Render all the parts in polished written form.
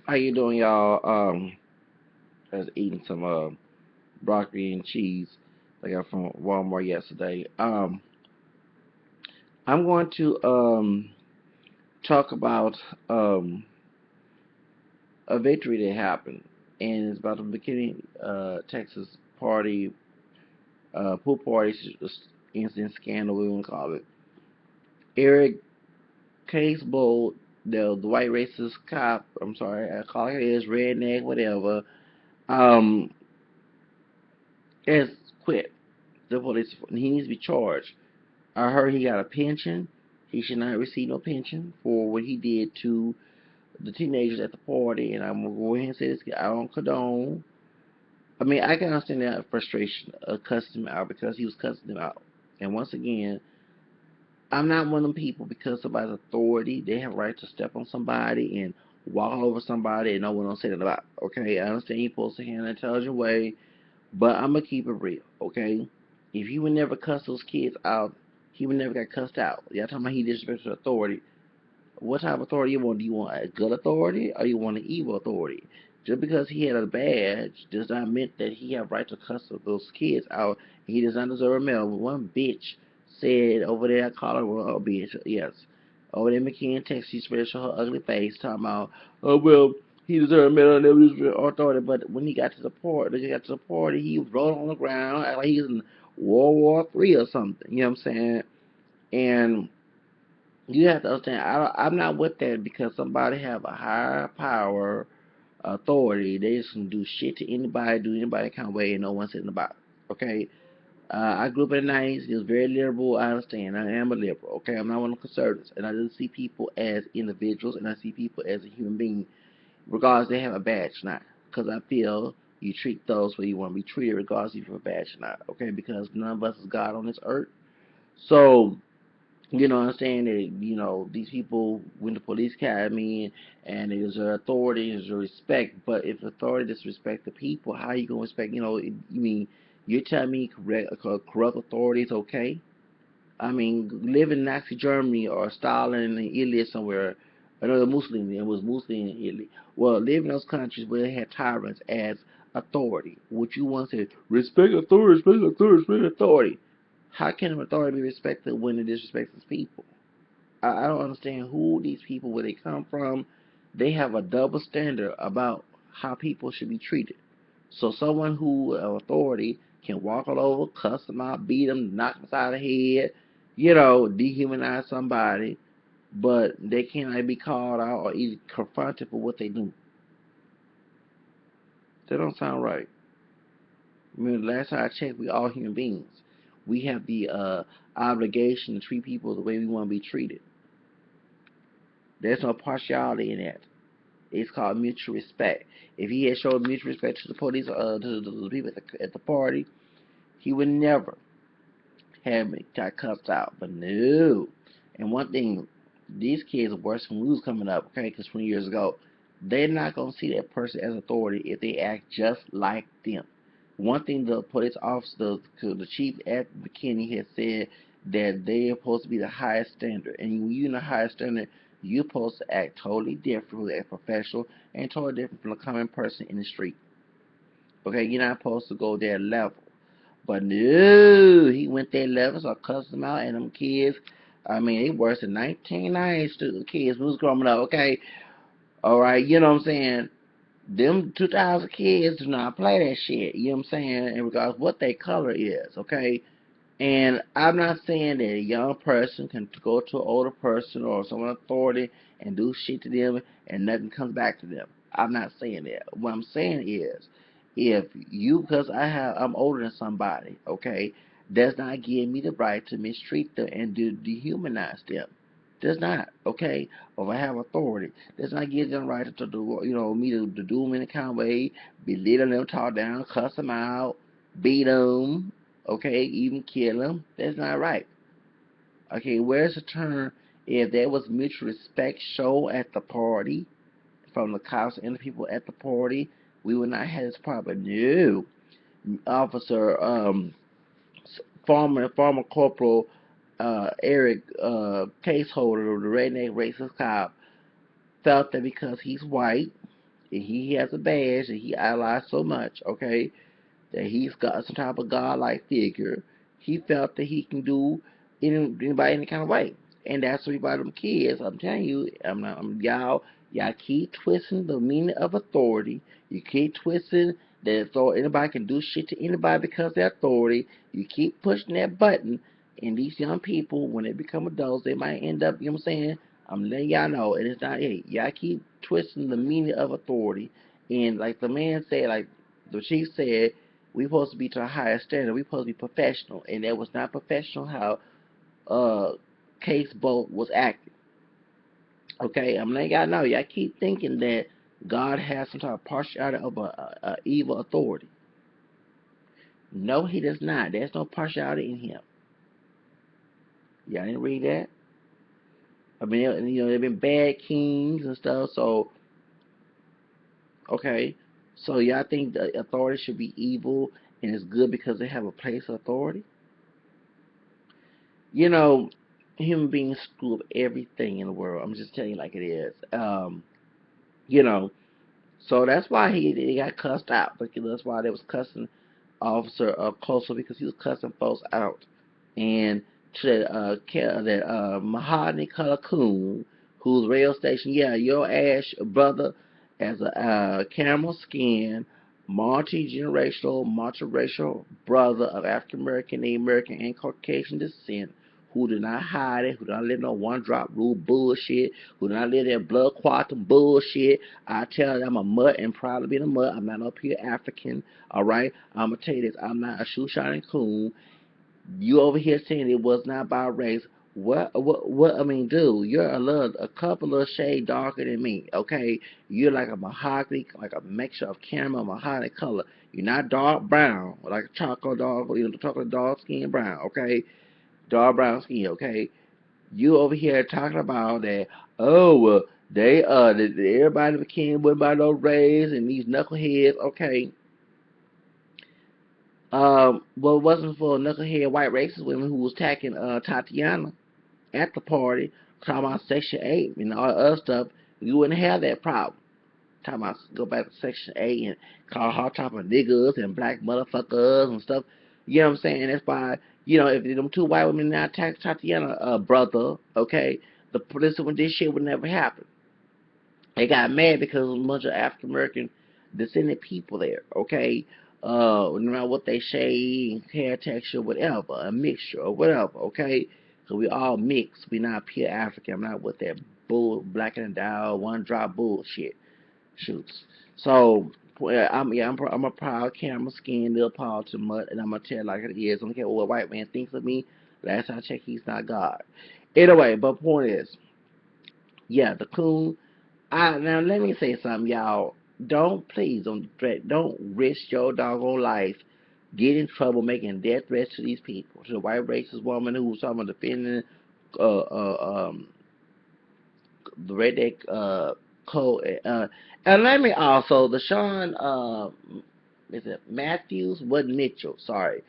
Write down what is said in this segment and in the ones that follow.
How you doing, y'all? I was eating some broccoli and cheese I got from Walmart yesterday. I'm going to talk about um a victory that happened, and it's about the McKinney, Texas party, pool party incident scandal. We want to call it. Eric Casebolt, the white racist cop. I'm sorry, I call it his redneck, whatever. Um, has quit the police. He needs to be charged. I heard he got a pension. He should not receive no pension for what he did to the teenagers at the party. And I'm gonna go ahead and say this: I don't condone. I mean, I can understand that frustration of cussing him out because he was cussing them out. And once again, I'm not one of them people because somebody's authority, they have a right to step on somebody and walk all over somebody and no one don't say that about. Okay, I understand you're supposed to handle an intelligent way, but I'm gonna keep it real, okay? If he would never cuss those kids out, he would never got cussed out. Y'all talking about he disrespected authority. What type of authority you want? Do you want a good authority or you want an evil authority? Just because he had a badge does not mean that he have right to cuss those kids out. He does not deserve a medal. One bitch said over there at Colorado, bitch, yes. Over there in McKinney, Texas, she spread her ugly face talking about, oh well, he deserved a medal and never deserved authority. But when he got to the party, he was rolling on the ground like he was in World War III or something. You know what I'm saying? And you have to understand, I'm not with that because somebody have a higher power, authority. They just can do shit to anybody, do anybody kind of way, and no one's sitting about it. Okay? I grew up in the 90s. It was very liberal. I understand. I am a liberal. Okay? I'm not one of the conservatives. And I just see people as individuals, and I see people as a human being, regardless they have a badge or not. Because I feel you treat those where you want to be treated, regardless if you have a badge or not. Okay? Because none of us is God on this earth. So, I'm saying that, these people went to police academy and it is their authority, it is their respect. But if authority disrespect the people, how you gonna respect? You mean you're telling me corrupt authority is okay? I mean, live in Nazi Germany or Stalin in Italy somewhere, another Muslim, it was Muslim in Italy. Well, live in those countries where they had tyrants as authority. What you want to say, respect authority, respect authority, respect authority. How can an authority be respected when it disrespects its people? I don't understand who these people, where they come from. They have a double standard about how people should be treated. So someone who authority can walk all over, cuss them out, beat them, knock them side of the head, dehumanize somebody, but they cannot be called out or even confronted for what they do. That don't sound right. I mean, last time I checked, we all human beings. We have the obligation to treat people the way we want to be treated. There's no partiality in that. It's called mutual respect. If he had showed mutual respect to the police, to the people at the party, he would never have me got cussed out. But no. And one thing, these kids are worse when we was coming up, okay? Because 20 years ago, they're not gonna see that person as authority if they act just like them. One thing the police officer, the chief at McKinney had said that they are supposed to be the highest standard, and when you're in the highest standard, you're supposed to act totally different, act professional, and totally different from a common person in the street. Okay, you're not supposed to go their level. But no, he went their level, so I cussed them out, and them kids, I mean, they worse than 1990s kids who was growing up, okay? All right, you know what I'm saying? Them 2000 kids do not play that shit, you know what I'm saying, in regards to what their color is, okay? And I'm not saying that a young person can go to an older person or someone authority and do shit to them and nothing comes back to them. I'm not saying that. What I'm saying is, if you, because I'm older than somebody, okay, does not give me the right to mistreat them and to dehumanize them. Does not, okay? Or if I have authority, does not give them the right to do, me to do them in a kind of way, belittle them, talk down, cuss them out, beat them, okay, even kill them. That's not right. Okay, where's the term if there was mutual respect shown at the party from the cops and the people at the party, we would not have this problem. No, officer, former corporal Eric Caseholder, the redneck racist cop, felt that because he's white he has a badge that he idolized so much, okay, that he's got some type of godlike figure. He felt that he can do anybody any kind of way, and that's what about them kids. I'm telling you, y'all keep twisting the meaning of authority. You keep twisting that so anybody can do shit to anybody because of their authority. You keep pushing that button, and these young people, when they become adults, they might end up. You know what I'm saying? I'm letting y'all know, and it's not it. Y'all keep twisting the meaning of authority, and like the man said, like the chief said, we supposed to be to a higher standard. We supposed to be professional, and that was not professional how Casebolt was acting. Okay, I'm letting y'all know. Y'all keep thinking that God has some type of partiality of a evil authority. No, He does not. There's no partiality in Him. Y'all didn't read that. I mean, you know, there've been bad kings and stuff. So, okay, so y'all think the authority should be evil and it's good because they have a place of authority? You know, human beings screw up everything in the world. I'm just telling you like it is. You know, so that's why he got cussed out. Because that's why they was cussing Officer Closer because he was cussing folks out. And to that mahogany color coon whose rail station, yeah, your ass brother as a caramel skin, multi-racial brother of African American, Native American, and Caucasian descent who did not hide it, who did not live no one drop rule bullshit, who did not live that blood quantum bullshit. I tell you, I'm a mutt and proud to be in a mutt. I'm not up here African, all right? I'm gonna tell you this. I'm not a shoe shining coon. You over here saying it was not by race. What? I mean, dude, you're a couple of shades darker than me. Okay, you're like a mahogany, like a mixture of caramel mahogany color. You're not dark brown, like a chocolate dog, chocolate dog skin brown. Okay, dark brown skin. Okay, you over here talking about that. Oh, well, everybody became went by no race and these knuckleheads. Okay, well, it wasn't for knucklehead white racist women who was attacking Tatiana at the party, talking about Section 8 and all the other stuff, you wouldn't have that problem. Talking about go back to Section 8 and call her top of niggas and black motherfuckers and stuff. You know what I'm saying? That's why, if them two white women now attack Tatiana, brother, okay, the police when this shit would never happen. They got mad because of a bunch of African American descendant people there, okay? No matter what they shade, hair texture, whatever, a mixture or whatever, okay? So we all mix. We not pure African. I'm not with that black and down, one drop bullshit. Shoots. So I'm a proud camera skin, little Paul to mud, and I'm gonna tell it like it is. I don't care what a white man thinks of me. Last time I checked, he's not God. Anyway, but point is, yeah, the coon. Now let me say something, y'all. Don't risk your doggone life, get in trouble making death threats to these people. To the white racist woman who was talking about defending uh, the redneck code. And let me also the Sean is it Matthews? Wasn't Mitchell? Sorry,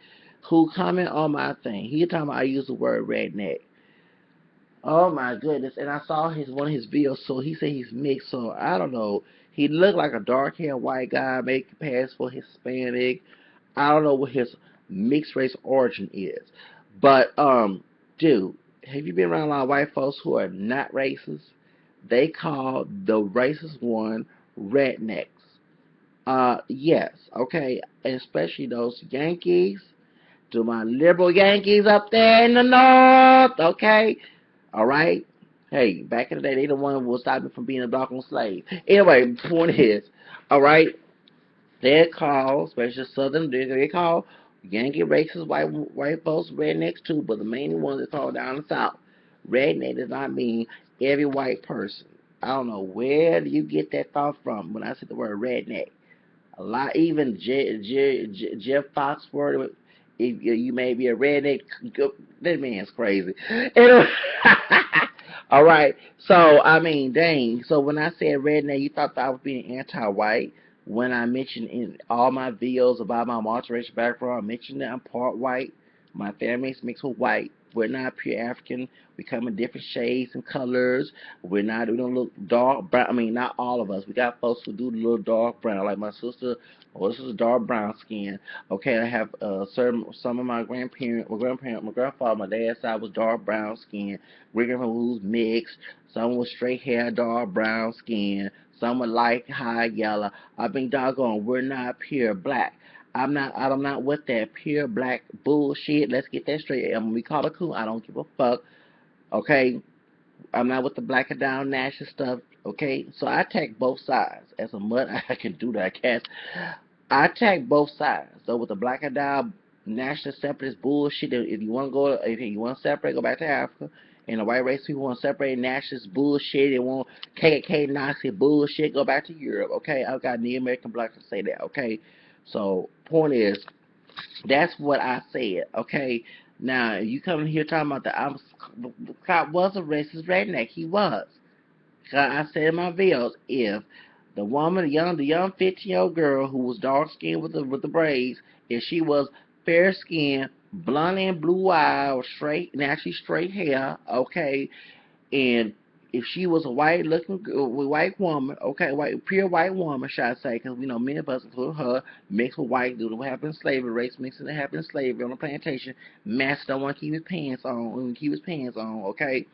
who comment on my thing? He talking about I use the word redneck. Oh my goodness! And I saw his one of his videos. So he said he's mixed. So I don't know. He looked like a dark haired white guy, making pass for Hispanic. I don't know what his mixed race origin is. But dude, have you been around a lot of white folks who are not racist? They call the racist one rednecks. Yes, okay, and especially those Yankees. To my liberal Yankees up there in the north, okay? All right. Hey, back in the day, they the one who was stopping me from being a doggone slave. Anyway, the point is, all right, they call, especially Southern, they call Yankee racist white folks rednecks too, but the main ones they call down the South. Redneck does not mean every white person. I don't know where do you get that thought from when I say the word redneck. A lot, even Jeff Foxworth. If you may be a redneck, that man's crazy. Anyway, all right. So I mean, dang. So when I said redneck, you thought that I was being anti-white. When I mentioned in all my videos about my multiracial background, I mentioned that I'm part white. My family's mixed with white. We're not pure African. We come in different shades and colors. We don't look dark brown. I mean, not all of us. We got folks who do a little dark brown, like my sister. Oh, this is dark brown skin. Okay, I have some of my my grandfather, my dad's side was dark brown skin. Great grandfather was mixed. Some with straight hair, dark brown skin. Some with light high yellow. I mean, doggone, we're not pure black. I'm not with that pure black bullshit. Let's get that straight. And when we call it cool, I don't give a fuck. Okay, I'm not with the black and down national stuff. Okay, so I attack both sides. As a mud, I can do that, cats. I attack both sides. So with the black and down national separatist bullshit, if you want to go, if you want to separate, go back to Africa. And the white race people want to separate nationalist bullshit. They want KKK Nazi bullshit. Go back to Europe. Okay, I've got Native American blacks to say that. Okay, so point is, that's what I said. Okay, now you come here talking about the cop was a racist redneck. He was. I said in my videos, if the woman, the young 15-year-old girl who was dark skinned with the braids, if she was fair skinned, blonde and blue eyes, or straight, naturally straight hair, okay, and if she was a white woman, okay, pure white woman, should I say, because we know many of us, including her, mixed with white due to what happened in slavery, race mixing that happened in slavery on the plantation. Master don't want to keep his pants on, okay.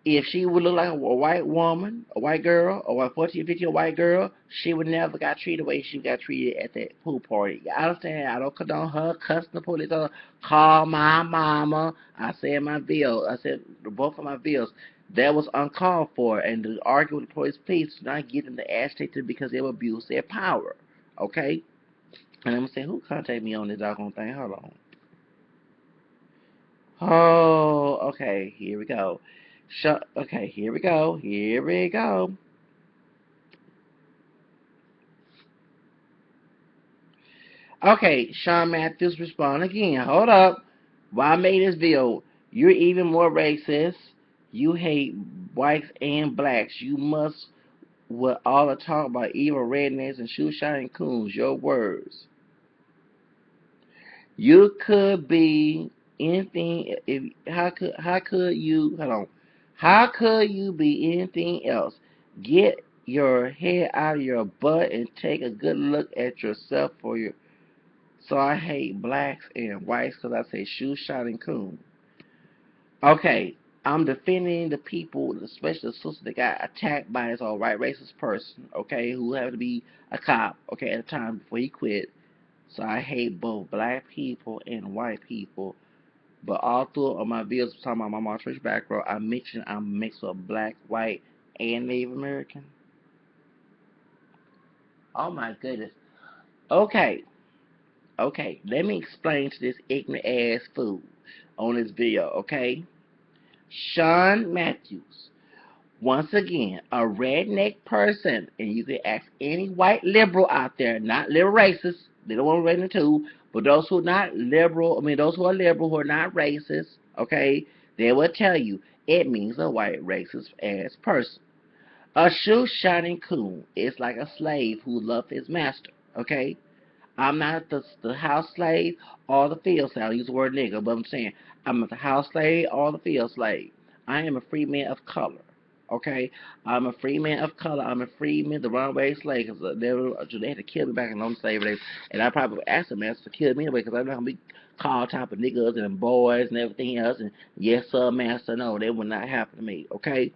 If she would look like a white woman, a white girl, or a 14, 15 white girl, she would never got treated the way she got treated at that pool party. I understand. I don't condone her cussing the police. Call my mama. I said in my bill. I said both of my bills. That was uncalled for, and to argue with the police, please do not get them to agitate because they will abuse their power. Okay? And I'm gonna say, who contacted me on this doggone thing? Hold on. Oh, okay. Here we go. Okay, here we go. Here we go. Okay, Sean Matthews respond again. Hold up. Why I made this video? You're even more racist. You hate whites and blacks. You must what all the talk about evil rednecks and shoe shining coons. Your words. You could be anything. If how could you hold on? How could you be anything else? Get your head out of your butt and take a good look at yourself for your. So I hate blacks and whites because I say shoe shining coon. Okay, I'm defending the people, especially the sister that got attacked by this all white racist person. Okay, who happened to be a cop. Okay, at the time before he quit. So I hate both black people and white people. But all through on my videos talking about my multicultural background, I mentioned I'm mixed with black, white, and Native American. Oh my goodness. Okay, okay. Let me explain to this ignorant ass fool on this video. Okay, Sean Matthews. Once again, a redneck person, and you can ask any white liberal out there, not liberal racists, they don't want to redneck too, but those who are not liberal, those who are liberal who are not racist, okay, they will tell you it means a white racist ass person. A shoe shining coon is like a slave who loves his master, okay? I'm not the house slave or the field slave. I use the word nigga, but I'm saying I'm not the house slave or the field slave. I am a free man of color. Okay, I'm a free man of color. I'm a free man, the runaway slave. Cause they had to kill me back in the slavery days, and I probably asked them to kill me anyway, because I'm not gonna be called type of niggas and boys and everything else. And yes, sir, master, no, that would not happen to me. Okay,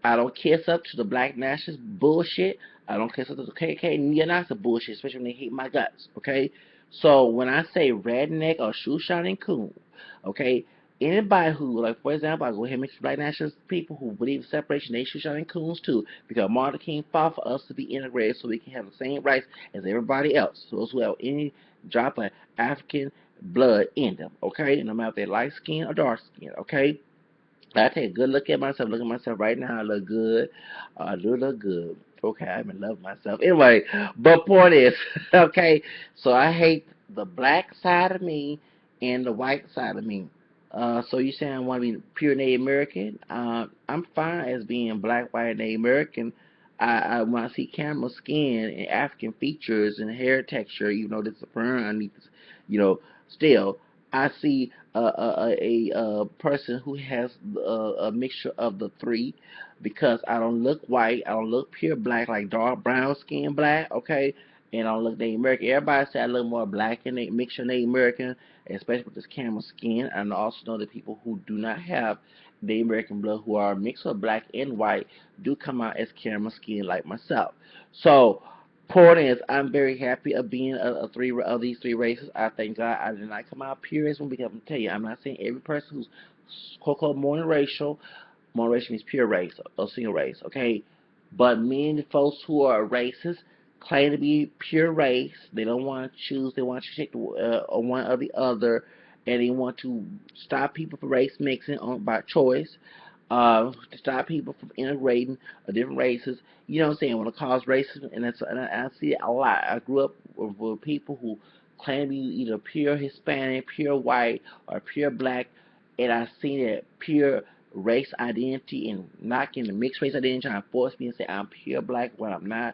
I don't kiss up to the black nationalist bullshit. I don't kiss up to the KK neo-Nazi bullshit, especially when they hate my guts. Okay, so when I say redneck or shoe shining coon, okay, anybody who, like for example, I go ahead and mention black nationalist people who believe in separation, they shoe shining coons too, because Martin Luther King fought for us to be integrated so we can have the same rights as everybody else. So those who have any drop of African blood in them. Okay, no matter if they're light skin or dark skin. Okay. I take a good look at myself. Look at myself right now. I look good. I do look good. Okay, I'm in love with myself. Anyway, but point is, okay, so I hate the black side of me and the white side of me. So you saying I want to be pure Native American? I'm fine as being black, white, Native American. When I see camel skin and African features and hair texture, this is a fern underneath, still. I see a person who has a mixture of the three, because I don't look white, I don't look pure black, like dark brown skin black, okay, and I don't look Native American. Everybody say I look more black and mixture Native American, especially with this camel skin. And I also know that people who do not have Native American blood, who are a mix of black and white, do come out as camel skin like myself. So point is, I'm very happy of being a three of these three races. I thank God I did not come out pure as one, because I'm tell you, I'm not saying every person who's quote unquote monoracial. Monoracial means pure race or single race, okay? But many folks who are racist claim to be pure race. They don't want to choose. They want to take one or the other, and they want to stop people from race mixing on by choice. To stop people from integrating different races. You know what I'm saying? Want to cause racism, and I see it a lot. I grew up with people who claim to be either pure Hispanic, pure white, or pure black, and I seen that pure race identity and knocking the mixed race identity, trying to force me and say I'm pure black when I'm not.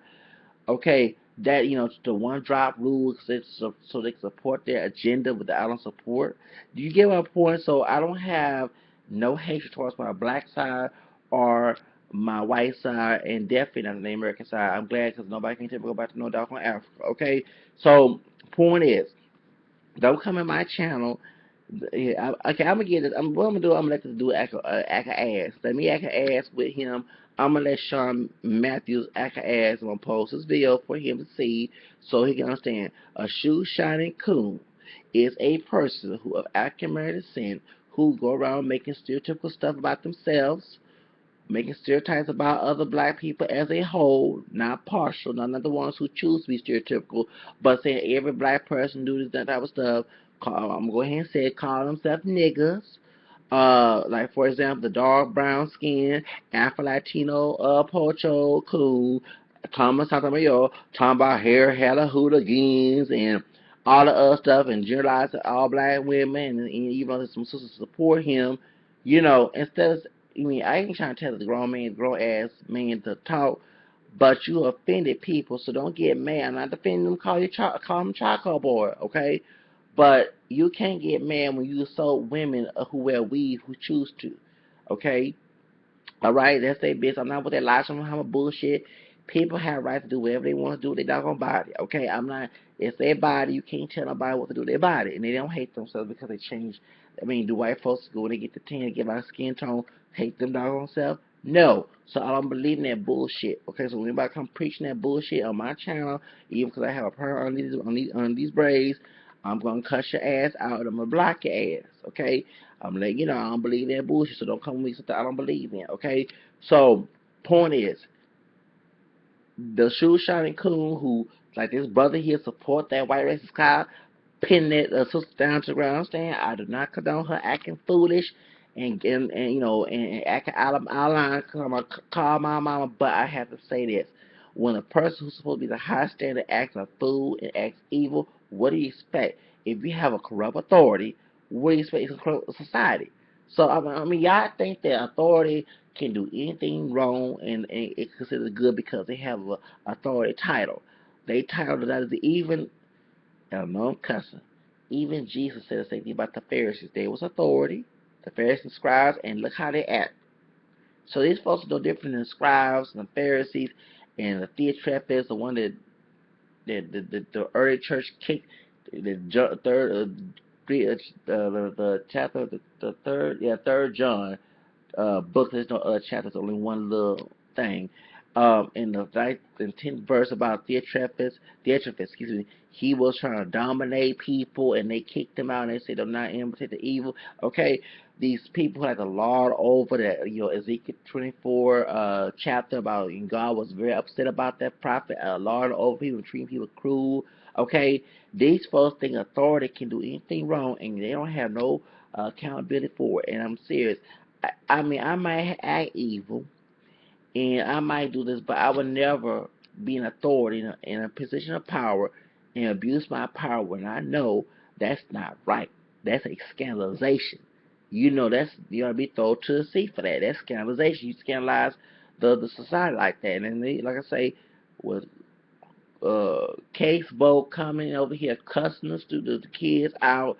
Okay, that the one drop rule, so they can support their agenda but I don't support. Do you get my point? So I don't have no hatred towards my black side or my white side, and definitely not the American side. I'm glad, because nobody can tell me go back to no dog on Africa. Okay, so point is, don't come in my channel. Yeah, okay, I'm gonna get it. What I'm gonna do, I'm gonna let this dude act a ass. Let me act a ass with him. I'm gonna let Sean Matthews act a ass. I'm gonna post this video for him to see, so he can understand. A shoe shining coon is a person who of African American descent who go around making stereotypical stuff about themselves, making stereotypes about other black people as a whole, not partial, not the ones who choose to be stereotypical, but saying every black person do this, that type of stuff. I'm going to go ahead and say it, call themselves niggas. Like for example, the dark brown skin, Afro Latino, Pocho, cool, Thomas Santamayor, talking about hair, hella hooligans, and all the other stuff, and generalizing all black women, and even though some sisters support him, instead of, I ain't trying to tell the grown ass man to talk, but you offended people, so don't get mad. I'm not defending them. Call them charcoal boy, okay? But you can't get mad when you assault women who wear weave, who choose to, okay? All right, that's their business. I'm not with that lie from a bullshit. People have right to do whatever they want to do with their doggone body. Okay, I'm not. It's their body. You can't tell nobody what to do with their body, and they don't hate themselves because they change. I mean, do white folks go when they get to 10, get our skin tone, hate them doggone self? No. So I don't believe in that bullshit. Okay, so when anybody come preaching that bullshit on my channel, even because I have a perm on these braids, I'm gonna cuss your ass out and I'm gonna block your ass. Okay, I'm letting you know I don't believe in that bullshit, so don't come with me something I don't believe in, okay? So, point is, the shoe shining coon who, like this brother here, support that white racist guy, pin that sister down to the ground. I'm saying I do not condone her acting foolish and acting out of our line. Cause I'm gonna call my mama, but I have to say this: when a person who's supposed to be the high standard acts a fool and acts evil, what do you expect? If you have a corrupt authority, what do you expect in a corrupt society? So I mean, y'all think that authority can do anything wrong and it's considered good because they have a authority title. They titled that as even no cussing. Even Jesus said the same thing about the Pharisees. There was authority, the Pharisees and scribes, and look how they act. So these folks are no different than the scribes and the Pharisees and the Theotrephists, the one that the early church kicked, the third the chapter the third John book. There's no other chapters, only one little thing. In the 9th and 10th verse about Diotrephes, excuse me, he was trying to dominate people, and they kicked him out, and they said, "I'm not imitate the evil." Okay, these people had to lord over that. Ezekiel 24 chapter about, and God was very upset about that prophet, lord over people, treating people cruel. Okay, these folks think authority can do anything wrong, and they don't have no accountability for it. And I'm serious. I mean, I might act evil and I might do this, but I would never be an authority in a position of power and abuse my power when I know that's not right. That's a scandalization. You ought to be thrown to the sea for that. That's scandalization. You scandalize the society like that. And then like I say, with Casebolt coming over here cussing the kids out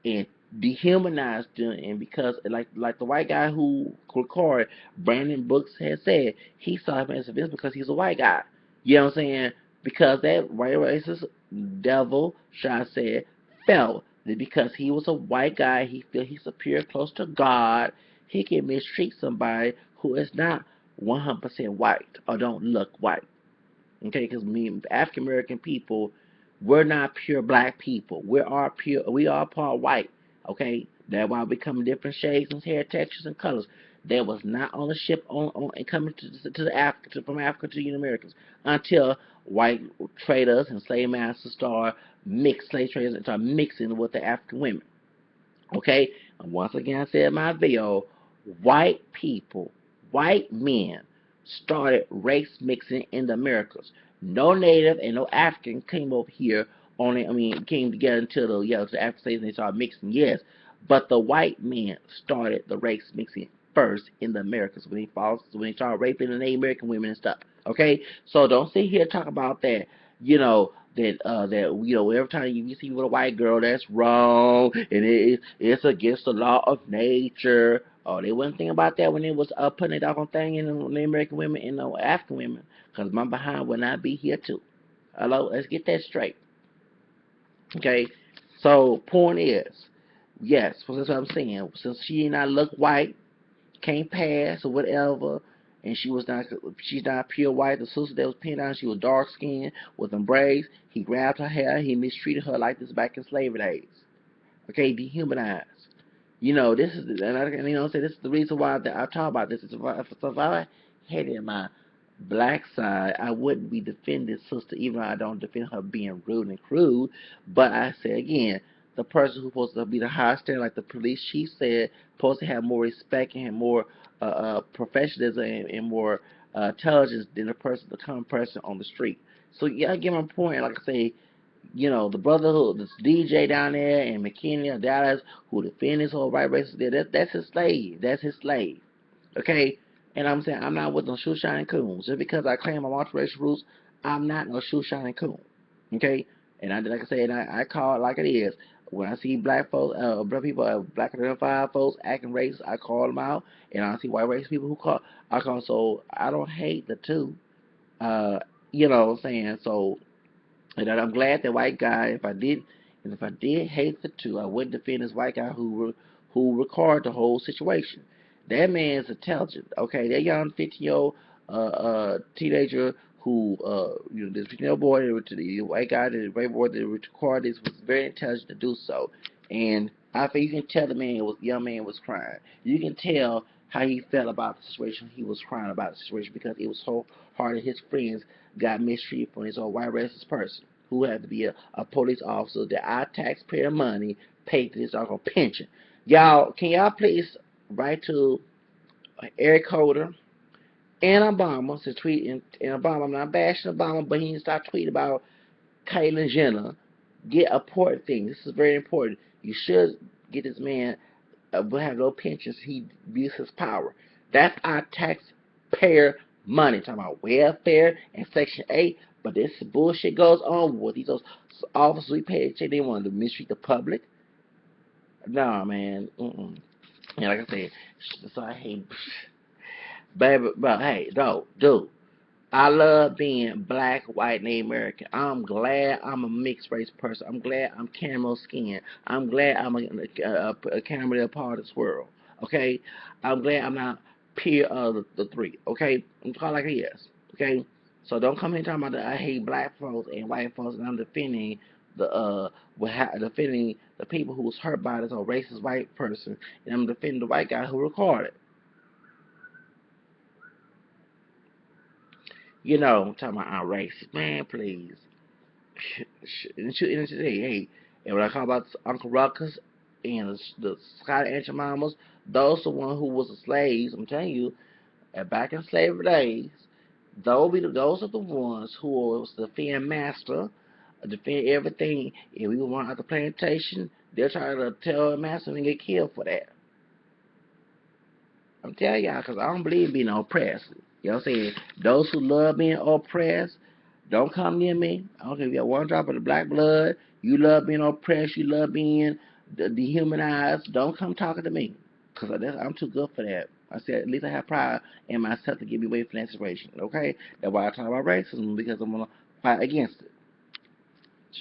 and dehumanized them, and because like the white guy who recorded, Brandon Brooks had said, he saw him as a villain because he's a white guy. You know what I'm saying? Because that white racist devil, should I say, felt that because he was a white guy, he feel he's superior, close to God, he can mistreat somebody who is not 100% white or don't look white. Okay, because me, African American people, we're not pure black people. We are part white. Okay, that's why we come in different shades and hair textures and colors. There was not ownership on and coming to the Africa from Africa to the Americans until white traders and slave masters slave traders start mixing with the African women. Okay, and once again, I said in my video, white people, white men started race mixing in the Americas. No native and no African came over here on it. I mean, came together until the African slaves and they started mixing. Yes, but the white men started the race mixing first in the Americas when they started raping the Native American women and stuff. Okay, so don't sit here and talk about that. You know, every time you see with a white girl, that's wrong and it's against the law of nature. Oh, they wasn't thinking about that when they was putting it out on thing in the American women and the African women, because my behind would not be here too. Hello, let's get that straight. Okay, so point is, yes, that's what I'm saying. Since she did not look white, can't pass or whatever, and she's not pure white. The sister that was pinned down, she was dark skinned with them braids. He grabbed her hair, he mistreated her like this back in slavery days. Okay, dehumanized. This is, this is the reason why I talk about this. If I hated my black side, I wouldn't be defending sister, even though I don't defend her being rude and crude. But I say again, the person who's supposed to be the high standard, like the police chief said, supposed to have more respect and have more professionalism and more intelligence than the common person on the street. So yeah, I get my point. Like I say, the brotherhood, this DJ down there in McKinney or Dallas who defend this whole white racist there, that's his slave. That's his slave. Okay? And I'm saying I'm not with no shoe shining coons. Just because I claim my multiracial roots, I'm not no shoe shining coon. Okay? And like I said, I call it like it is. When I see black folks, black people, black identified folks acting racist, I call them out. And I see white racist people I call them. So I don't hate the two. You know what I'm saying? So, and I'm glad that white guy, if I did hate the two, I wouldn't defend this white guy who recorded the whole situation. That man's intelligent. Okay, that young 15-year-old teenager who this 15-year-old boy, the white guy, the white boy that recorded this was very intelligent to do so. And I think you can tell the young man was crying. You can tell how he felt about the situation. He was crying about the situation because it was so hard that his friends got mistreated from his own white racist person who had to be a police officer that our taxpayer money paid to this doggone pension. Y'all, can y'all please write to Eric Holder and Obama to tweet and Obama? I'm not bashing Obama, but he needs to stop tweeting about Caitlyn Jenner. Get important things. This is very important. You should get this man will have no pensions. He abuses his power. That's our taxpayer money. Talking about welfare and Section 8. But this bullshit goes on with these officers we pay. They want to mistreat the public. Nah, man. And like I said, so I hate. Baby, but hey, no, dude. I love being black, white, Native American. I'm glad I'm a mixed race person. I'm glad I'm caramel skin. I'm glad I'm a caramel part of this world. Okay? I'm glad I'm not peer of the three. Okay? I'm talking like it is. Okay? So don't come here talking about that I hate black folks and white folks and I'm defending defending the people who was hurt by this old racist white person and I'm defending the white guy who recorded. Talking about I'm racist. Man, please. Hey, and when I talk about Uncle Ruckus and the Scotty Ancient Mamas, those are the ones who was the slaves. I'm telling you, back in slavery days, those are the ones who was the defend master, defend everything. If we want out the plantation, they'll try to tell the master and get killed for that. I'm telling y'all, because I don't believe being oppressed. You know what I'm saying? Those who love being oppressed, don't come near me. I don't care if you got one drop of the black blood. You love being oppressed. You love being dehumanized, don't come talking to me. Because I'm too good for that. I said, at least I have pride in myself to get me away from that situation. Okay? That's why I talk about racism, because I'm going to fight against it.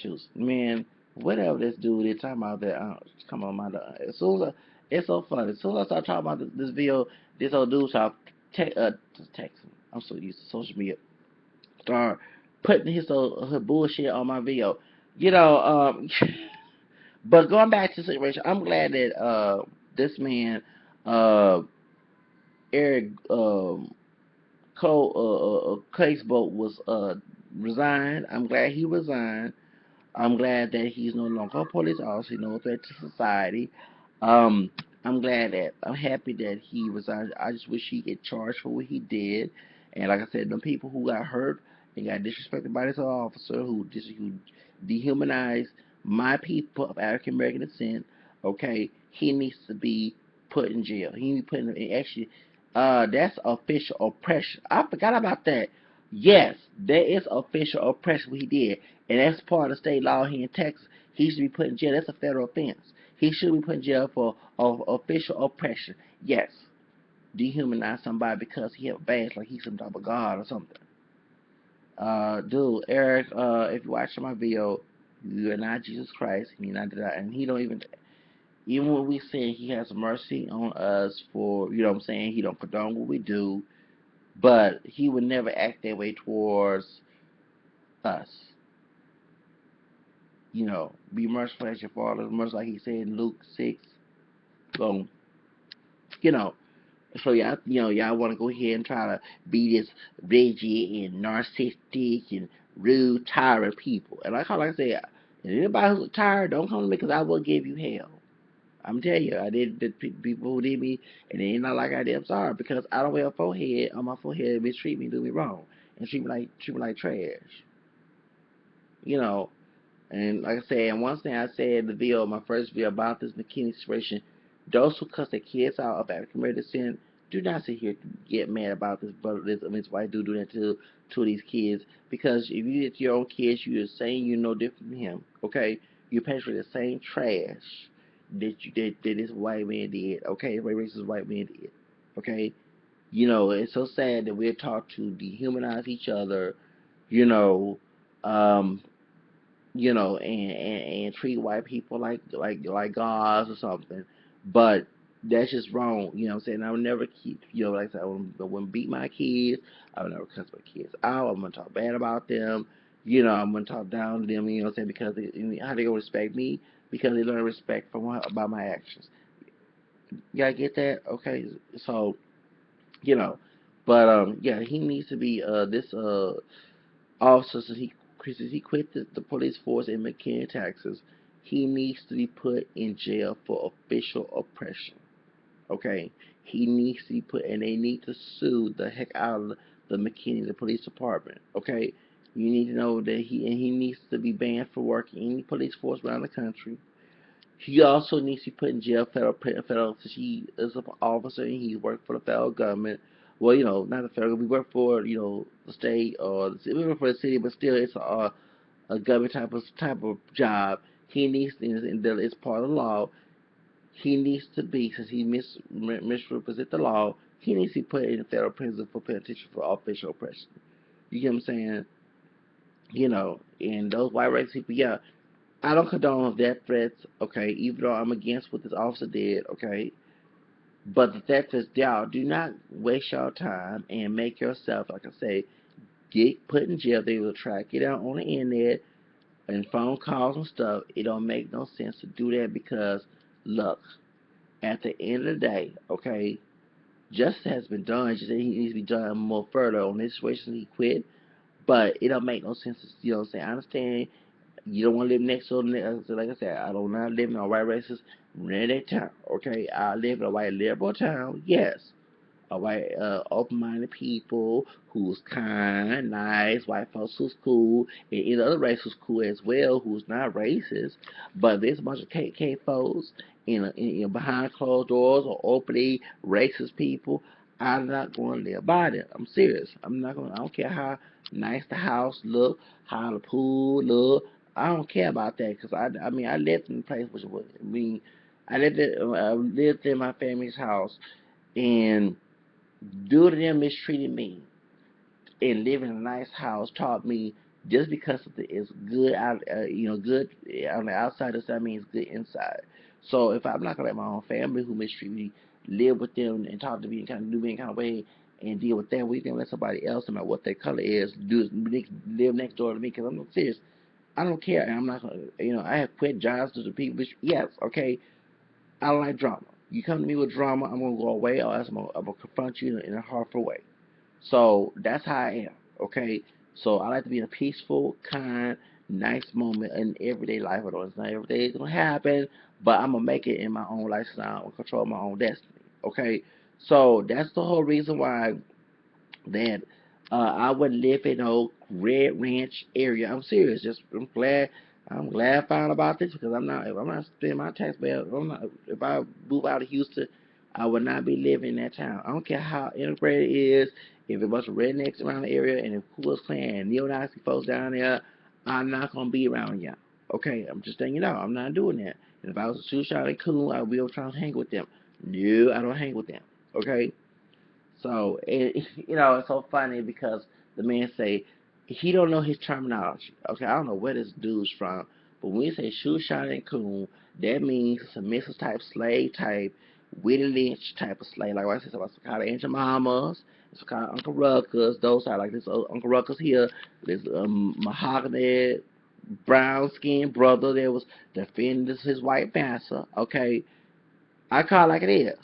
Shoes. Man, whatever this dude is talking about that, come on, my dog. As soon as it's so funny. As soon as I start talking about this video, this old dude start texting. I'm so used to social media. Start putting her bullshit on my video. You know, but going back to the situation, I'm glad that this man, uh, Eric Casebolt was resigned. I'm glad he resigned. I'm glad that he's no longer a police officer, no threat to society. Um, I'm happy that he resigned. I just wish he get charged for what he did. And like I said, the people who got hurt and got disrespected by this officer who dehumanized my people of African American descent, okay, he needs to be put in jail. He needs to be put in, actually, that's official oppression. I forgot about that. Yes, there is official oppression what he did, and that's part of state law here in Texas. He should be put in jail. That's a federal offense. He should be put in jail for official oppression. Yes, dehumanize somebody because he have a badge like he's some type of god or something. Dude, Eric, if you're watching my video, you're not Jesus Christ, and you're not that, and he don't even when we say he has mercy on us for, you know what I'm saying, he don't condone what we do, but he would never act that way towards us. You know, be merciful as your father, much like he said in Luke 6. So, you know, so y'all want to go ahead and try to be this rigid and narcissistic and rude, tired people. And like I said, anybody who's tired, don't come to me because I will give you hell. I'm telling you, I did the people who did me, and it ain't not like I did. I'm sorry because I don't wear a forehead on my forehead. Mistreat me, do me wrong, and treat me like trash. You know, and like I said, and one thing I said in the video, my first video about this McKinney situation, those who cuss their kids out of African American descent, do not sit here to get mad about this brother, this white dude doing that to these kids. Because if you get to your own kids, you're saying you're no different from him. Okay, you perpetrate the same trash that this white man did. Okay, racist white man did. Okay, you know, it's so sad that we're taught to dehumanize each other. You know, um, and treat white people like gods or something. But that's just wrong. You know what I'm saying? I would never keep, like I said, I wouldn't beat my kids. I would never cuss my kids out. I'm gonna talk bad about them. I'm gonna talk down to them. You know what I'm saying? Because how they gonna respect me? Because they learn respect from about my actions. You gotta get that? Okay. So you know, but yeah, he needs to be this also, since he quit the police force in McKinney, Texas, he needs to be put in jail for official oppression. Okay, he needs to be put, and they need to sue the heck out of the McKinney, the police department. Okay, you need to know that he needs to be banned for working in any police force around the country. He also needs to be put in jail, federal, since he is an officer and he worked for the federal government. Well, not the federal. We work for the state or we work for the city, but still, it's a government type of job. He needs to, and it's part of the law. He needs to be, since he misrepresent the law. He needs to be put in federal prison for paying attention for official oppression. You get what I'm saying? And those white race people, yeah, I don't condone death threats, okay, even though I'm against what this officer did, okay. But the death threats, y'all, do not waste your time and make yourself, like I say, get put in jail. They will track it out on the internet and phone calls and stuff. It don't make no sense to do that because, look, at the end of the day, okay, justice has been done. Just that he needs to be done more further on this situation. He quit, but it don't make no sense. You know what I'm saying? I understand you don't want to live next door. Like I said, I don't not live in a white racist redneck town. Okay, I live in a white liberal town. Yes, a white open-minded people who's kind, nice, white folks who's cool, and any other race who's cool as well, who's not racist. But there's a bunch of KK folks behind closed doors or openly racist people. I'm not going to live by them. I'm serious. I'm not going. I don't care how nice the house look, how the pool look. I don't care about that because I mean, I lived in a place which was, I mean, I lived in my family's house, and due to them mistreating me and living in a nice house taught me just because it's good out, good on the outside, that means good inside. So if I'm not gonna let my own family who mistreat me live with them and talk to me and kind of do me in kind of way and deal with that, we can let somebody else, no matter what their color is, live next door to me because I'm not serious. I don't care. And I'm not gonna, I have quit jobs to the people. Yes, okay. I don't like drama. You come to me with drama, I'm gonna go away, or else I'm gonna confront you in a harmful way. So that's how I am. Okay. So I like to be in a peaceful, kind, nice moment in everyday life. Although it's not every day it's gonna happen, but I'm gonna make it in my own lifestyle and control my own destiny. Okay. So that's the whole reason why that I would live in a Red Ranch area. I'm serious. I'm glad I found about this because if I'm not spending my tax bill, if I move out of Houston, I would not be living in that town. I don't care how integrated it is. If a bunch of rednecks around the area and if Ku Klux Klan and neo-Nazi folks down there, I'm not gonna be around y'all. Okay, I'm just letting you know, I'm not doing that. And if I was a shoe shot and cool, I would be trying to hang with them. No, I don't hang with them. Okay. So it's so funny because the man say he don't know his terminology. Okay, I don't know where this dude's from, but when we say shoe shine and coon, that means submissive type, slave type, Willie Lynch type of slave. Like I said, about some kind of Aunt Mamas, some kind of Uncle Ruckus. Those are like this Uncle Ruckus here, this mahogany brown skinned brother that was defending his white master. Okay, I call it like it is.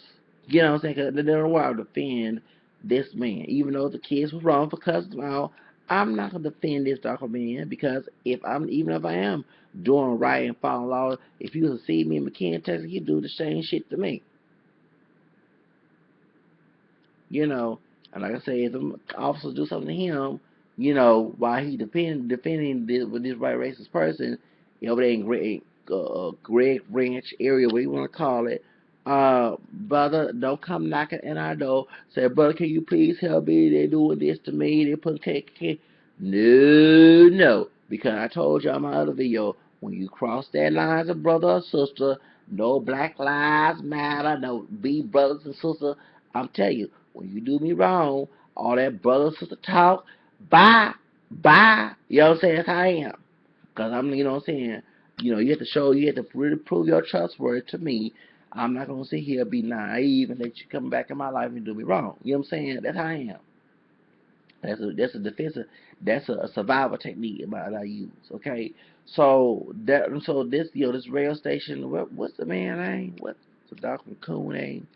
You know what I'm saying? Cause they don't want to defend this man. Even though the kids was wrong for cussing him out, I'm not going to defend this darker man because even if I am doing right and following law, if you was to see me in McKinney, Texas, you do the same shit to me. you know. And like I say, if the officers do something to him, while he defending this with this white racist person, over there in Greg Ranch area, what you want to call it, brother, don't come knocking at our door. Say, brother, can you please help me? They doing this to me. They put KKK. No, no, because I told you on my other video, when you cross that line as a brother or sister, no Black Lives Matter, no be brothers and sisters. I'm telling you, when you do me wrong, all that brother sister talk, bye, bye. You know what I'm saying? That's how I am. Because you know what I'm saying? You have to really prove your trustworthy to me. I'm not going to sit here and be naive and let you come back in my life and do me wrong. You know what I'm saying? That's how I am. That's a defensive, that's a survival technique that I use. Okay, so this radio station. What's the man name? What's the Dr. Coon name?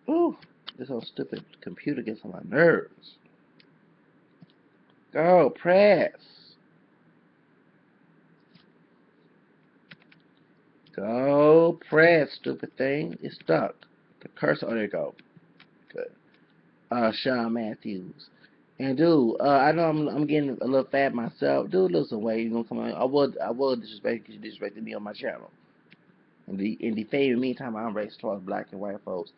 Ooh, this whole stupid computer gets on my nerves. Go press. Go press, stupid thing. It's stuck. The cursor. Oh, there you go. Good. Sean Matthews. And dude, I know I'm getting a little fat myself. Dude, listen, way you gonna come on? I will disrespect you disrespecting me on my channel. And defaming me time I'm racist towards black and white folks.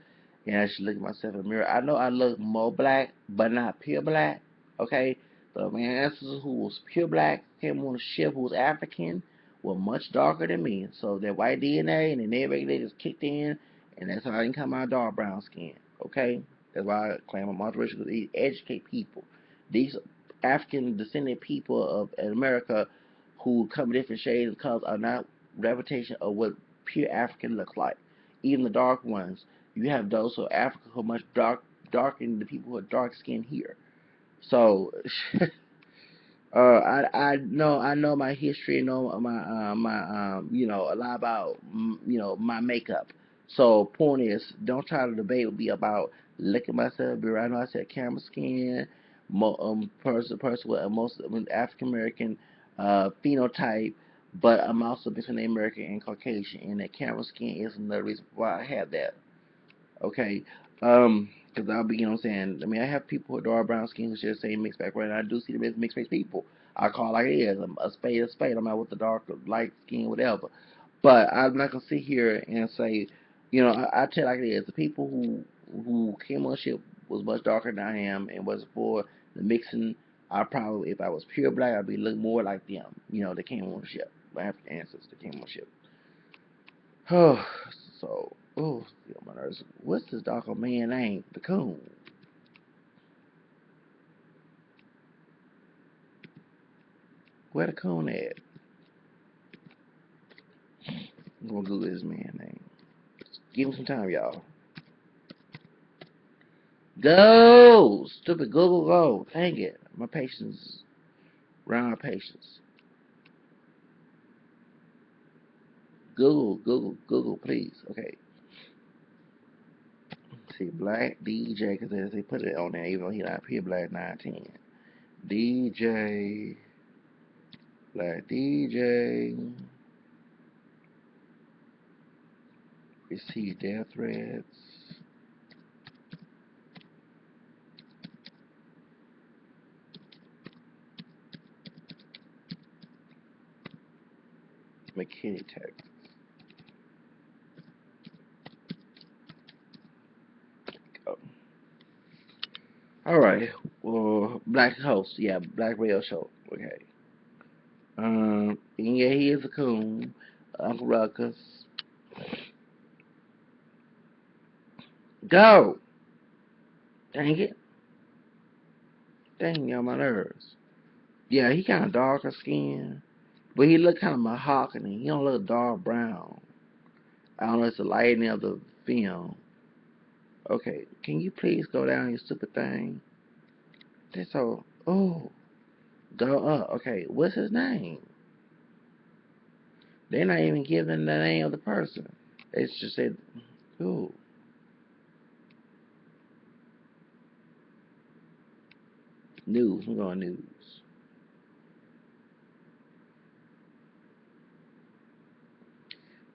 And I should look at myself in the mirror. I know I look more black, but not pure black. Okay? The man ancestors who was pure black came on a ship who was African were much darker than me. So their white DNA and their they just kicked in and that's how I didn't come out dark brown skin. Okay? That's why I claim I'm multiracial because they educate people. These African descended people of America who come in different shades of colors are not representation of what pure African looks like. Even the dark ones, you have those who are African who are much darker than the people who are dark skinned here. So I know my history, know my a lot about my makeup. So point is, don't try to debate with me about looking myself. But I know I said camera skin, person with most African American phenotype, but I'm also between American and Caucasian, and that camera skin is another reason why I have that. Okay. Because I'll be, what I'm saying? I mean, I have people with dark brown skin who share the same mixed background, and I do see them as mixed race people. I call it like it is. A spade a spade. I'm not with the dark, light skin, whatever. But I'm not gonna sit here and say, I tell like it is. The people who came on the ship was much darker than I am, and was for the mixing. I probably, if I was pure black, I'd be looking more like them. They came on the ship. My African ancestors came on the ship. Oh, so my nerves. What's this darker man name? The coon. Where the coon at? I'm gonna Google this man name. Give him some time, y'all. Go! Stupid Google, go. Dang it. My patience. Round of patience. Google, please. Okay. Let's see, Black DJ, because they put it on there, even though he not here, Black 910. DJ. Black DJ. Receive death threats. McKinney, Texas. Go. Alright. Well, Black host. Yeah, Black radio show. Okay. Yeah, he is a coon. Uncle Ruckus. Go! Dang it. Dang, y'all, my nerves. Yeah, he kind of darker skin, but he look kind of mahogany. He don't look dark brown. I don't know, it's the lighting of the film. Okay, can you please go down, you stupid thing? That's so. Oh, go up. Okay, what's his name? They're not even giving the name of the person. It's just said, ooh, news. We're going news.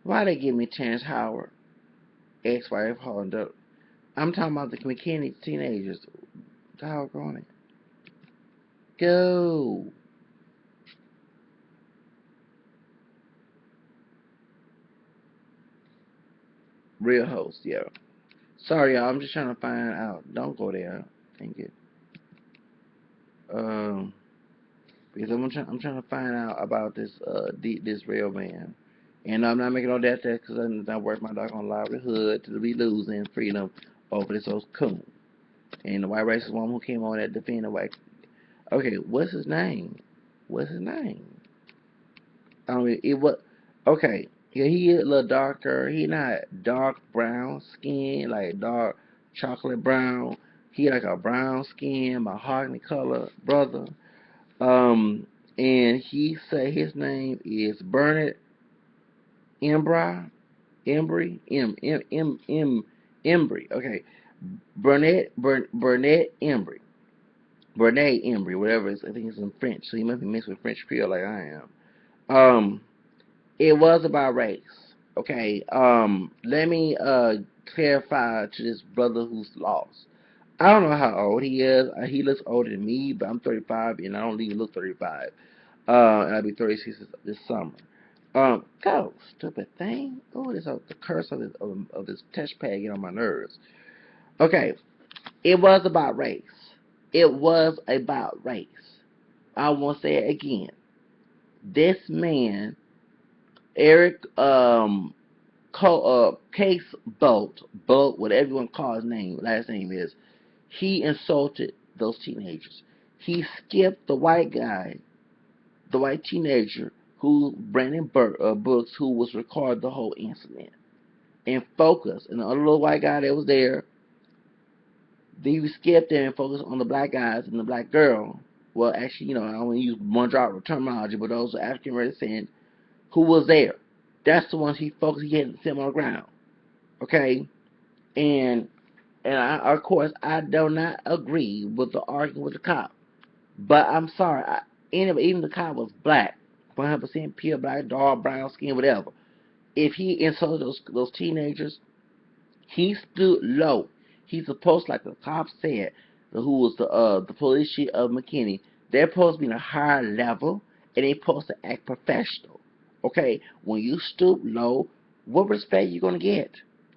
Why they give me Chance Howard, ex-wife Honda? I'm talking about the McKinney teenagers. Doggone it. Go. Real host, yeah. Sorry, y'all. I'm just trying to find out. Don't go there. Thank you. Um, because I'm trying to find out about this real man, and I'm not making no death threats because I'm not worth my doggone livelihood to be losing freedom over this old coon and the white racist woman who came on that defended white. Okay, what's his name? What's his name? I mean, it was okay. Yeah, he is a little darker. He not dark brown skin, like dark chocolate brown. He like a brown skin, mahogany color brother. Um, and he say his name is Benet Embry, Embry. Okay, Benet Embry, Benet Embry, whatever. I think it's in French, so he must be mixed with French Creole like I am. It was about race. Okay. Let me clarify to this brother who's lost. I don't know how old he is. He looks older than me, but I'm 35 and I don't even look 35. And I'll be 36 this summer. Go, stupid thing. Oh, this the curse of this touchpad get on my nerves. Okay, it was about race. It was about race. I want to say it again. This man, Eric, Casebolt, Bolt, whatever you want to call his name, last name is, he insulted those teenagers. He skipped the white guy, the white teenager who Brandon Brooks, who was recording the whole incident, and focused. And the other little white guy that was there, he skipped there and focused on the black guys and the black girl. Well, actually, I don't want to use one drop of terminology, but those are African Americans who was there. That's the ones he focused. He had them on the ground. Okay, and of course I do not agree with the argument with the cop. But I'm sorry, even the cop was black, 100% pure black, dark brown skin, whatever. If he insulted those teenagers, he stood low. He's supposed, like the cop said, who was the police chief of McKinney, they're supposed to be in a higher level and they're supposed to act professional. Okay, when you stoop low, what respect you gonna get?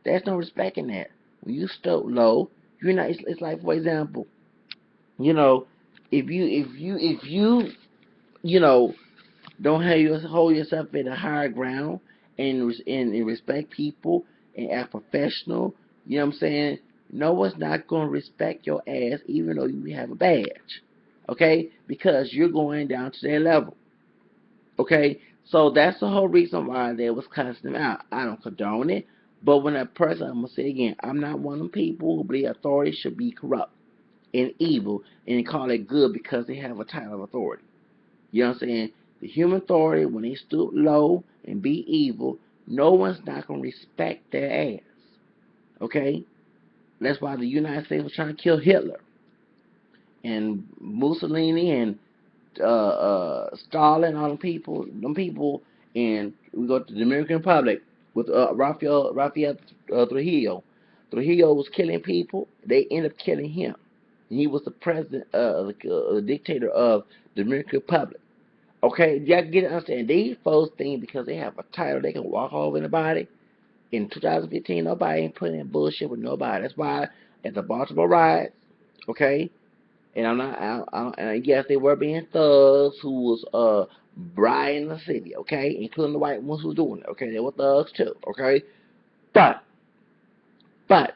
There's no respect in that. When you stoop low, you're not. It's like, for example, you know, if you you know don't hold yourself in a higher ground and respect people and act professional. You know what I'm saying? No one's not gonna respect your ass even though you have a badge. Okay, because you're going down to their level. Okay, so that's the whole reason why they was cussing him out. I don't condone it, but when a person, I'm gonna say again, I'm not one of them people who believe authority should be corrupt and evil and call it good because they have a title of authority. You know what I'm saying? The human authority, when they stoop low and be evil, no one's not gonna respect their ass. Okay, that's why the United States was trying to kill Hitler and Mussolini and Stalin, all them people, and we go to the Dominican Republic with Rafael Trujillo. Trujillo was killing people. They ended up killing him. And he was the president, the dictator of the Dominican Republic. Okay, y'all get it, understand? These folks think because they have a title, they can walk over anybody. In 2015, nobody ain't putting in bullshit with nobody. That's why at the Baltimore riots, okay, and I'm not, and yes, they were being thugs who was bribing the city, okay, including the white ones who was doing it, okay, they were thugs too, okay, but but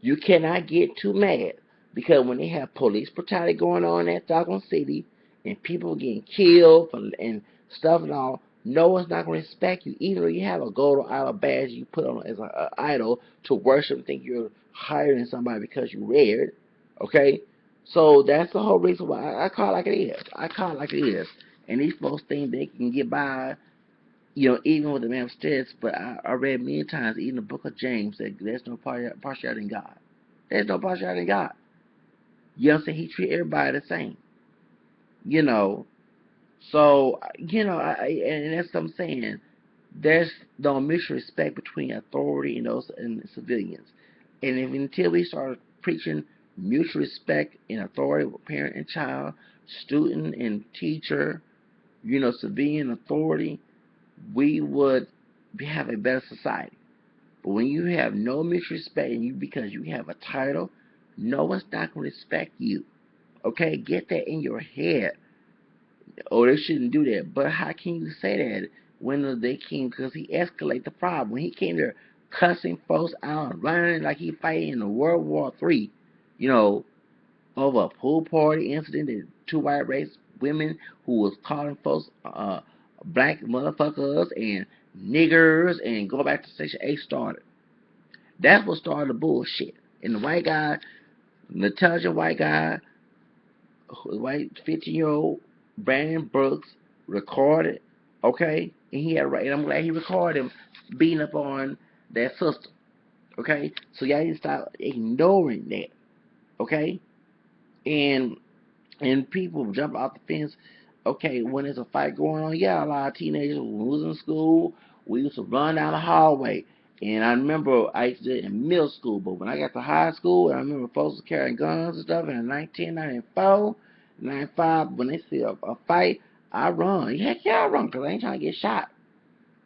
you cannot get too mad because when they have police brutality going on in Stockholm City and people getting killed and stuff and all, no one's not going to respect you, even though you have a gold or idol badge you put on as an idol to worship and think you're higher than somebody because you read, okay? So that's the whole reason why I call it like it is. I call it like it is. And these folks think they can get by, even with the man upstairs, but I read many times, even the book of James, that there's no partiality in God. There's no partiality in God. You know what I'm saying? He treats everybody the same. You know, so, and that's what I'm saying. There's no mutual respect between authority and those and civilians. And until we start preaching mutual respect and authority with parent and child, student and teacher, civilian authority, we would have a better society. But when you have no mutual respect and because you have a title, no one's not going to respect you. Okay, get that in your head. Oh, they shouldn't do that. But how can you say that when they came? Because he escalated the problem. When he came there cussing folks out, running like he fighting in a World War III, you know, over a pool party incident that two white race women who was calling folks black motherfuckers and niggers and go back to Section 8 started. That's what started the bullshit. And the white guy, the intelligent white guy, white 15-year-old Brandon Brooks recorded, okay? And he had right, and I'm glad he recorded him beating up on that sister, okay? So y'all need to stop ignoring that, okay? And people jump off the fence. Okay, when there's a fight going on, yeah, a lot of teenagers when we was in school, we used to run down the hallway. And I remember I used to do it in middle school, but when I got to high school, I remember folks was carrying guns and stuff. And in 1994, 95, when they see a fight, I run. Heck yeah, I run because I ain't trying to get shot.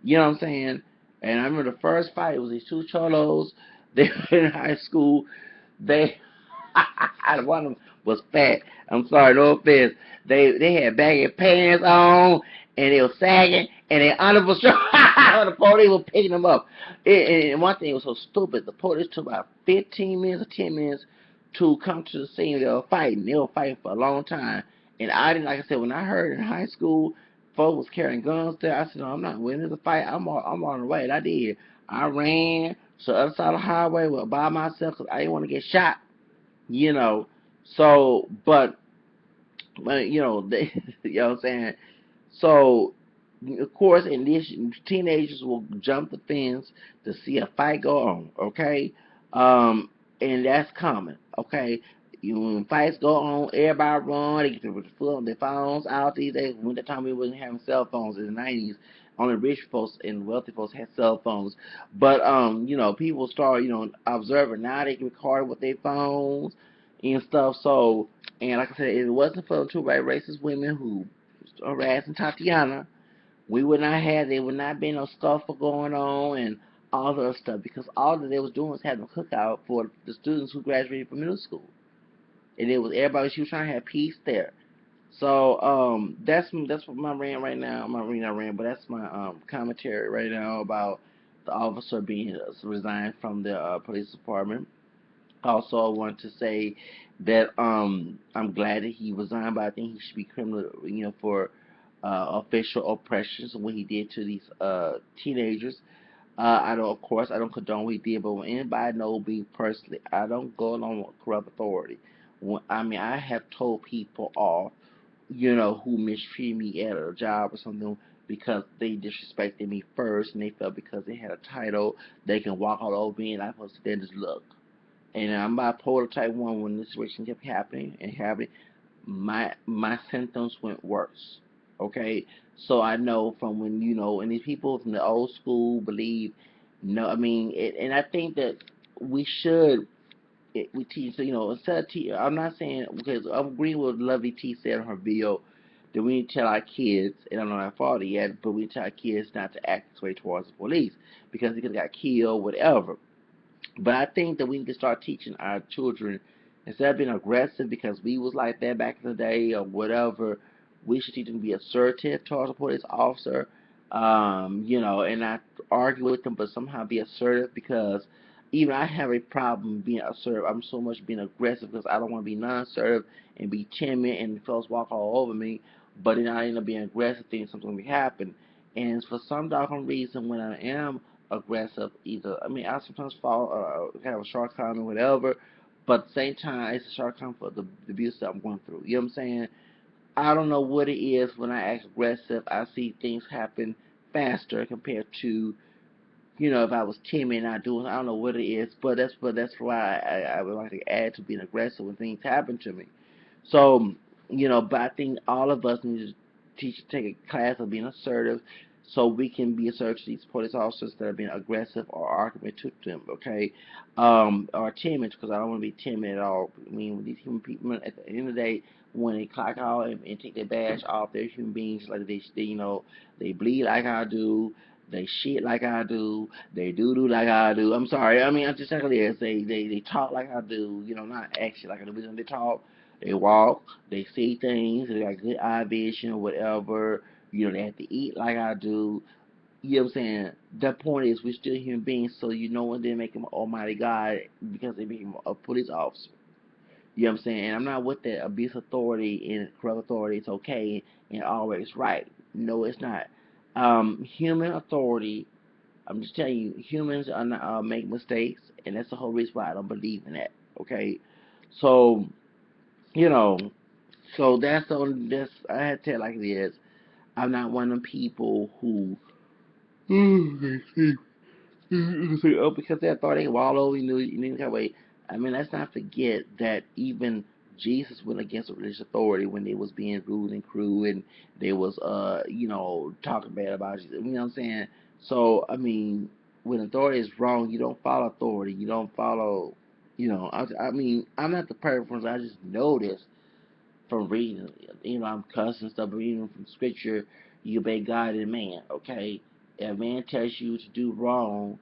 You know what I'm saying? And I remember the first fight, it was these two cholos. They were in high school. They one of them was fat. I'm sorry, no offense. They had baggy pants on and they were sagging and their under was the police were picking them up. And one thing was so stupid. The police took about 15 minutes or 10 minutes to come to the scene. They were fighting. They were fighting for a long time. And I didn't, like I said, when I heard in high school folks was carrying guns there, I said, no, I'm not winning the fight. I'm on the way. And I did. I ran to the other side of the highway by myself because I didn't want to get shot. You know, so, but they, you know what I'm saying? So, of course, in this, teenagers will jump the fence to see a fight go on, okay? And that's common, okay? When fights go on, everybody run, they get their phones out these days. When the time we wasn't having cell phones in the 90s, only rich folks and wealthy folks had cell phones. But, people start, observing. Now they can record with their phones and stuff. So, and like I said, if it wasn't for the two white racist women who harassing Tatiana, We would not have, there would not be no scuffle going on and all the other stuff, because all that they was doing was having a cookout for the students who graduated from middle school. And it was everybody, she was trying to have peace there. So that's what my rant right now. My not rant, but that's my commentary right now about the officer being resigned from the police department. Also, I want to say that I'm glad that he resigned, but I think he should be criminal, for official oppressions what he did to these teenagers. I don't, of course, I don't condone what he did, but when anybody knows me personally, I don't go along with corrupt authority. I mean, I have told people off, who mistreated me at a job or something because they disrespected me first, and they felt because they had a title, they can walk all over me, and I'm supposed to then just look. And I'm bipolar type 1. When this situation kept happening and happening, my symptoms went worse. Okay, so I know from when and these people from the old school believe, no, I mean, and I think that we should we teach. So instead of I'm not saying, because I'm agreeing with what Lovely T said on her video, that we need to tell our kids, and I don't know how far yet, but we need to tell our kids not to act this way towards the police because they could have got killed, whatever. But I think that we need to start teaching our children, instead of being aggressive because we was like that back in the day or whatever, we should teach them to be assertive towards a police officer, and not argue with them, but somehow be assertive, because even I have a problem being assertive. I'm so much being aggressive because I don't want to be non-assertive and be timid and fellas walk all over me, but then I end up being aggressive thinking something will happen. And for some doggone reason, when I am aggressive either. I mean, I sometimes fall have a shortcoming, whatever, but at the same time, it's a shortcoming for the abuse that I'm going through. You know what I'm saying? I don't know what it is when I act aggressive. I see things happen faster compared to if I was timid and not doing. I don't know what it is, but that's why I would like to add to being aggressive when things happen to me. So, but I think all of us need to take a class of being assertive, so we can be assertive to these police officers that are being aggressive or argumentative to them, okay? Or timid, because I don't want to be timid at all. I mean, these human people, at the end of the day, when they clock out and take their badge off, they're human beings, like they bleed like I do. They shit like I do. They do like I do. I'm sorry. I mean, I'm just like it is. They talk like I do. Not actually like I do. But they talk. They walk, they see things, they got good eye vision or whatever. They have to eat like I do. You know what I'm saying? The point is, we're still human beings, so when they make him an almighty God because they make him a police officer. You know what I'm saying? And I'm not with that abuse authority and corrupt authority. It's okay and always right. No, it's not. Human authority, I'm just telling you, humans are not, make mistakes, and that's the whole reason why I don't believe in that. Okay? So, you know, so that's on this. I had to tell it like it is. I'm not one of them people who oh, because they thought they were all over you knew that way. I mean, let's not forget that even Jesus went against religious authority when they was being rude and cruel, and they was talking bad about Jesus. You know what I'm saying? So I mean, when authority is wrong, you don't follow authority. You don't follow. I mean, I'm not the perfect one. I just know this from reading. I'm cussing stuff, but even from scripture, you obey God and man. Okay, if man tells you to do wrong,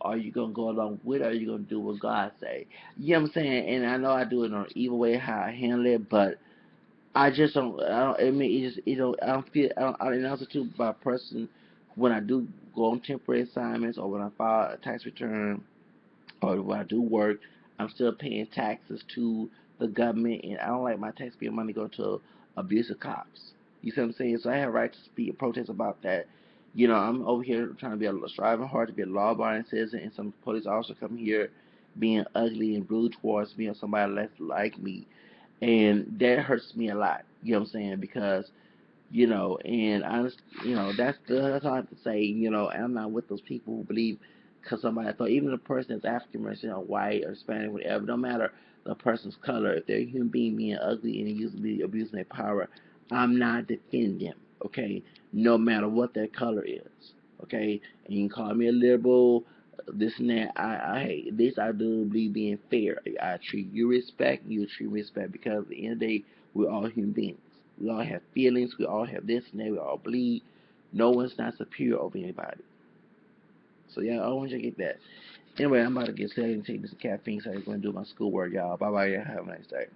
are you gonna go along with it, or are you gonna do what God say? You know what I'm saying? And I know I do it in an evil way how I handle it, but I just don't. I don't. I mean, it just I don't feel. I don't. And also too, by a person, when I do go on temporary assignments or when I file a tax return or when I do work, I'm still paying taxes to the government, and I don't like my taxpayer money go to abusive cops. You see what I'm saying? So I have a right to speak and protest about that. I'm over here trying to striving hard to be a law-abiding citizen, and some police officer come here being ugly and rude towards me or somebody less like me, and that hurts me a lot. You know what I'm saying? Because and honest, that's all I have to say. And I'm not with those people who believe because somebody thought, even a person that's African American or white or Hispanic, whatever, no matter the person's color, if they're a human being ugly and abusing their power, I'm not defending them. Okay, no matter what their color is. Okay, and you can call me a liberal, this and that. I hate this. I do believe being fair. I treat you respect, you treat respect, because at the end of the day, we're all human beings. We all have feelings. We all have this and that. We all bleed. No one's not superior over anybody. So yeah, I want you to get that. Anyway, I'm about to get set and take this caffeine so I can go and do my schoolwork, y'all. Bye bye, y'all. Have a nice day.